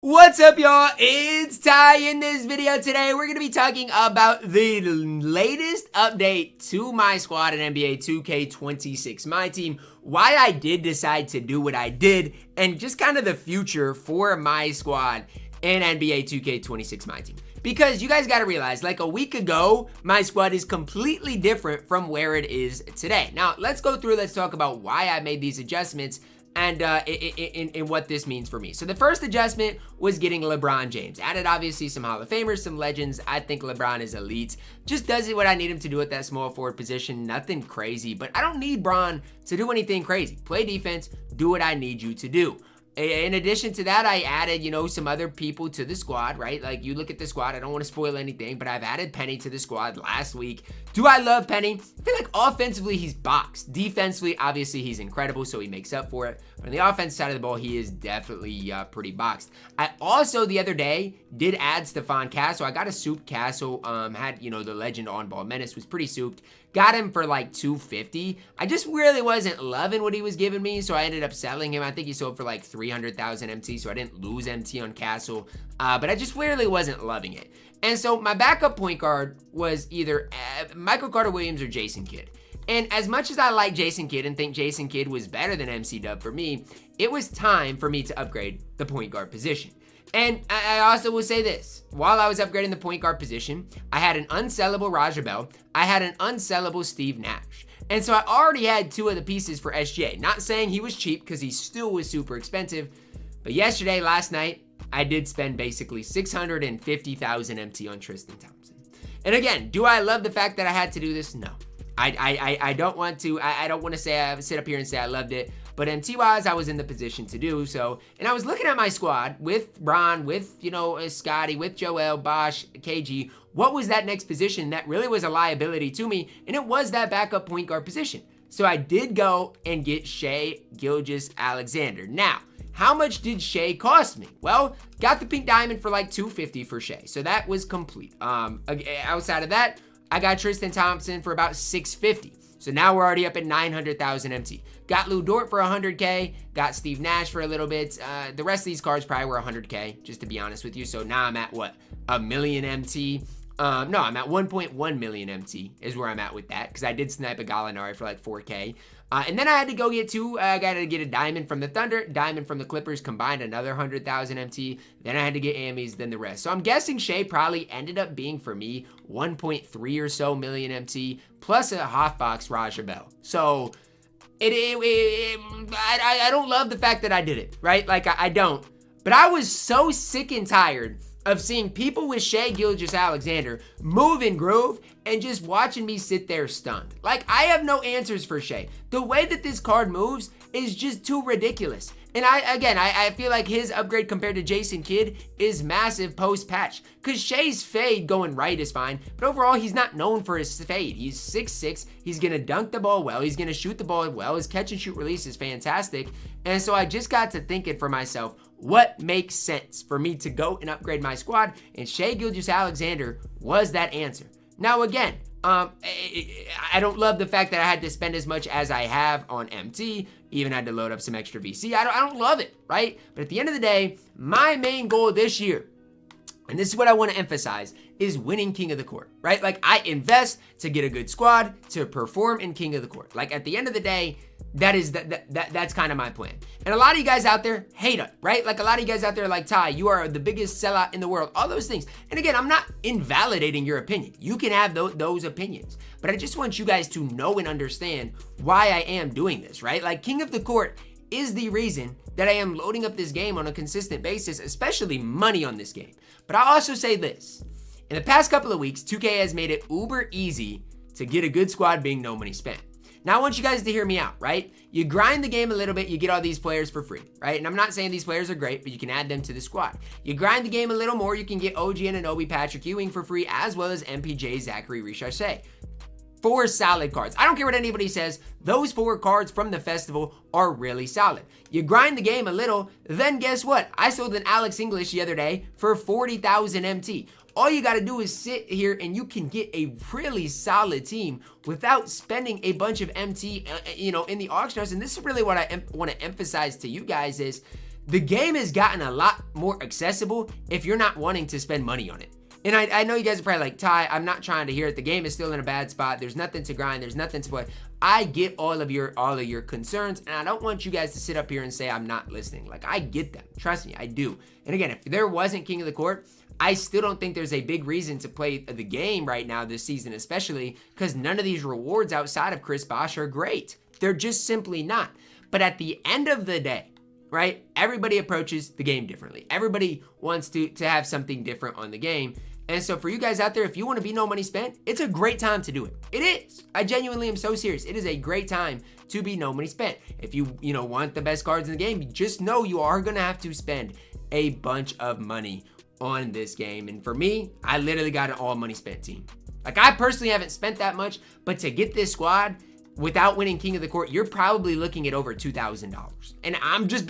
What's up, y'all? It's Ty. In this video today, we're going to be talking about the latest update to my squad in NBA 2K26 MyTEAM, why I did decide to do what I did, and just kind of the future for my squad in NBA 2K26 MyTEAM. Because you guys got to realize, like a week ago, my squad is completely different from where it is today. Now, let's go through, let's talk about why I made these adjustments and in what this means for me. So the first adjustment was getting LeBron James. Added obviously some Hall of Famers, some legends. I think LeBron is elite. Just does what I need him to do at that small forward position. Nothing crazy, but I don't need Bron to do anything crazy. Play defense, do what I need you to do. In addition to that, I added, some other people to the squad, right? Like, you look at the squad, I don't want to spoil anything, but I've added Penny to the squad last week. Do I love Penny? I feel like offensively, he's boxed. Defensively, obviously, he's incredible, so he makes up for it. But on the offense side of the ball, he is definitely pretty boxed. I also, the other day, did add Stpehon Castle. I got a souped Castle, had, the legend on-ball menace, was pretty souped. Got him for like $250. I just really wasn't loving what he was giving me, so I ended up selling him. I think he sold for like 300,000 MT, so I didn't lose MT on Castle, but I just really wasn't loving it. And so my backup point guard was either Michael Carter-Williams or Jason Kidd. And as much as I like Jason Kidd and think Jason Kidd was better than MC Dub for me, it was time for me to upgrade the point guard position. And I also will say this, while I was upgrading the point guard position, I had an unsellable Raja Bell, I had an unsellable Steve Nash. And so I already had two of the pieces for SGA. Not saying he was cheap, because he still was super expensive, but last night, I did spend basically 650,000 MT on Tristan Thompson. And again, do I love the fact that I had to do this? No. I don't want to, I don't want to say, I sit up here and say I loved it, but MT-wise, I was in the position to do so. And I was looking at my squad with Bron, with, Scotty, with Joel, Bosch, KG. What was that next position that really was a liability to me? And it was that backup point guard position. So I did go and get Shai Gilgeous-Alexander. Now, how much did Shai cost me? Well, got the pink diamond for like $250 for Shai. So that was complete. Outside of that, I got Tristan Thompson for about $650. So now we're already up at 900,000 MT. Got Lu Dort for 100K. Got Steve Nash for a little bit. The rest of these cards probably were 100K, just to be honest with you. So now I'm at what? A million MT. No, I'm at 1.1 million MT is where I'm at with that, because I did snipe a Gallinari for like 4K. And then I had to go get I got to get a diamond from the Thunder, diamond from the Clippers, combined another 100,000 MT. Then I had to get Amis, then the rest. So I'm guessing Shai probably ended up being, for me, 1.3 or so million MT, plus a Hoffbox Raja Bell. So I don't love the fact that I did it, right? Like, I don't. But I was so sick and tired of seeing people with Shai Gilgeous-Alexander move and groove and just watching me sit there stunned. Like, I have no answers for Shai. The way that this card moves is just too ridiculous. And I feel like his upgrade compared to Jason Kidd is massive post-patch. Because Shai's fade going right is fine, but overall, he's not known for his fade. He's 6'6", he's going to dunk the ball well, he's going to shoot the ball well, his catch-and-shoot release is fantastic. And so I just got to thinking for myself, what makes sense for me to go and upgrade my squad? And Shai Gilgeous-Alexander was that answer. Now again, I don't love the fact that I had to spend as much as I have on MT, even had to load up some extra VC. I don't love it, right? But at the end of the day, my main goal this year, and this is what I want to emphasize, is winning King of the Court, right? Like, I invest to get a good squad to perform in King of the Court. Like, at the end of the day, that's kind of my plan. And a lot of you guys out there hate it, right? Like, a lot of you guys out there are like, Ty, you are the biggest sellout in the world, all those things. And again, I'm not invalidating your opinion. You can have those opinions, but I just want you guys to know and understand why I am doing this, right? Like, King of the Court is the reason that I am loading up this game on a consistent basis, especially money on this game. But I'll also say this. In the past couple of weeks, 2K has made it uber easy to get a good squad being no money spent. Now, I want you guys to hear me out, right? You grind the game a little bit, you get all these players for free, right? And I'm not saying these players are great, but you can add them to the squad. You grind the game a little more, you can get OG Anunoby, Patrick Ewing for free, as well as MPJ, Zaccharie Risacher. 4 solid cards. I don't care what anybody says, those 4 cards from the festival are really solid. You grind the game a little, then guess what? I sold an Alex English the other day for 40,000 MT. All you got to do is sit here and you can get a really solid team without spending a bunch of MT, in the auction house. And this is really what I want to emphasize to you guys is the game has gotten a lot more accessible if you're not wanting to spend money on it. And I know you guys are probably like, Ty, I'm not trying to hear it. The game is still in a bad spot. There's nothing to grind. There's nothing to play. I get all of your concerns, and I don't want you guys to sit up here and say I'm not listening. Like, I get them. Trust me, I do. And again, if there wasn't King of the Court, I still don't think there's a big reason to play the game right now this season, especially because none of these rewards outside of Chris Bosh are great. They're just simply not. But at the end of the day, right, everybody approaches the game differently. Everybody wants to have something different on the game. And so for you guys out there, if you want to be no money spent, it's a great time to do it. It is. I genuinely am so serious. It is a great time to be no money spent. If you want the best cards in the game, just know you are going to have to spend a bunch of money on this game. And for me, I literally got an all money spent team. Like, I personally haven't spent that much, but to get this squad without winning King of the Court, you're probably looking at over $2,000. And I'm just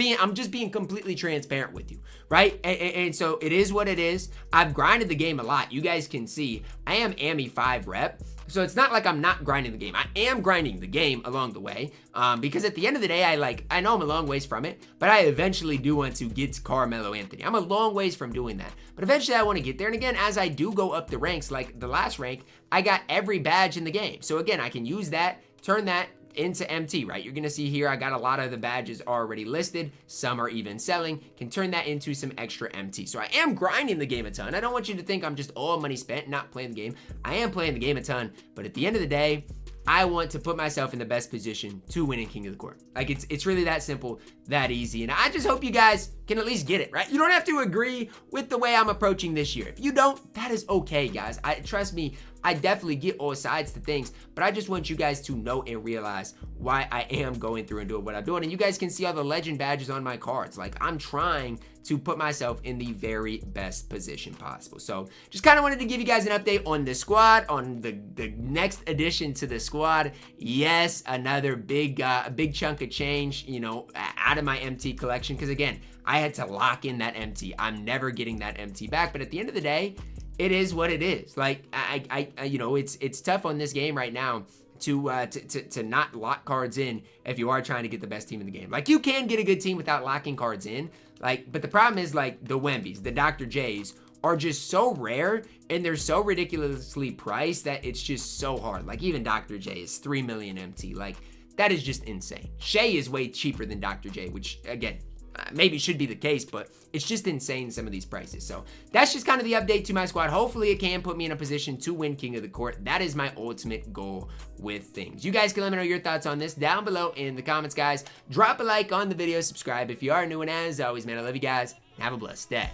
being completely transparent with you, right? And so it is what it is. I've grinded the game a lot. You guys can see I am AMI 5 rep. So it's not like I'm not grinding the game. I am grinding the game along the way, because at the end of the day, I know I'm a long ways from it, but I eventually do want to get to Carmelo Anthony. I'm a long ways from doing that, but eventually I want to get there. And again, as I do go up the ranks, like the last rank, I got every badge in the game. So again, I can use that, turn that into MT, right? You're gonna see here I got a lot of the badges already listed. Some are even selling. Can turn that into some extra MT. So I am grinding the game a ton. I don't want you to think I'm just all money spent not playing the game. I am playing the game a ton, but at the end of the day, I want to put myself in the best position to win in King of the Court. Like, it's really that simple, that easy. And I just hope you guys can at least get it, right? You don't have to agree with the way I'm approaching this year. If you don't, that is okay, guys. Trust me, I definitely get all sides to things, but I just want you guys to know and realize why I am going through and doing what I'm doing. And you guys can see all the legend badges on my cards. Like, I'm trying to put myself in the very best position possible. So just kind of wanted to give you guys an update on the squad, on the next addition to the squad. Yes, another big chunk of change, out of my MT collection. Because again, I had to lock in that MT. I'm never getting that MT back. But at the end of the day, it is what it is. Like, it's tough on this game right now to not lock cards in if you are trying to get the best team in the game. Like, you can get a good team without locking cards in. Like, but the problem is, like, the Wembys, the Dr. J's are just so rare and they're so ridiculously priced that it's just so hard. Like, even Dr. J is 3 million MT. Like, that is just insane. Shai is way cheaper than Dr. J, which again, maybe should be the case, but it's just insane, some of these prices. So that's just kind of the update to my squad. Hopefully it can put me in a position to win King of the Court. That is my ultimate goal with things. You guys can let me know your thoughts on this down below in the comments, guys. Drop a like on the video, subscribe if you are new, and as always, man, I love you guys. Have a blessed day.